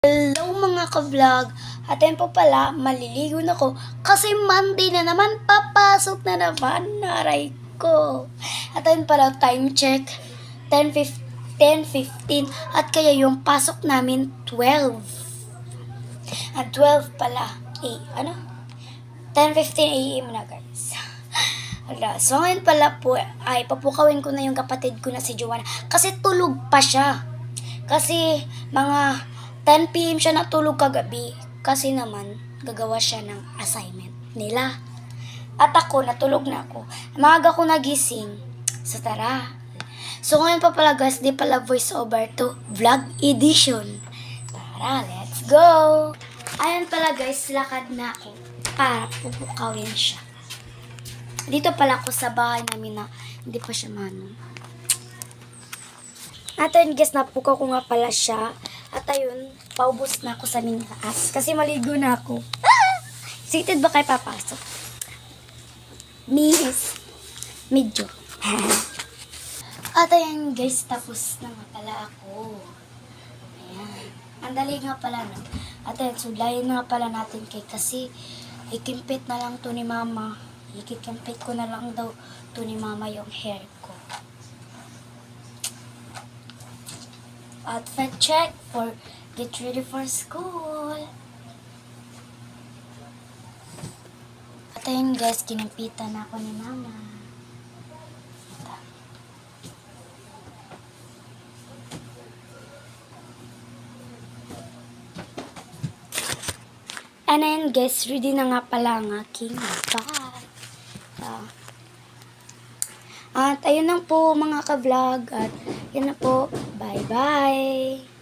Hello mga ka-vlog! At ayun po pala, maliligo na ko kasi Monday na naman, papasok na naman, naray ko. At ayun pala, time check, 10:15 at kaya yung pasok namin 12. At 12 pala, 10:15 AM na guys. Hala, so ngayon pala po, ay papukawin ko na yung kapatid ko na si Joanna kasi tulog pa siya. Kasi mga 10 PM siya natulog kagabi kasi naman gagawa siya ng assignment nila. At ako, natulog na ako. Maaga ko nagising. So tara. So ngayon pa pala guys, di pala voice over to vlog edition. Tara, let's go! Ayan pala guys, lakad na ako para pupukawin siya. Dito pala ako sa bahay namin na hindi pa siya manong. At ayun guys, napukaw ko nga pala siya. At ayun, paubos na ako sa mintaas. Kasi maligo na ako. Excited ba kayo papasok? Miss. Medyo. At ayun guys, tapos na nga pala ako. Ayan. Ang dali nga pala no. At ayun, sulayin nga pala natin kasi ikimpit na lang to ni mama. Ikikimpit ko na lang daw to ni mama yung hair ko. Outfit check for get ready for school. At ayun guys, kinimpitan ako ni mama. Ito. And ayun guys, ready na nga pala ang aking bag. At ayun lang po mga ka-vlog. At yun na po. Bye-bye.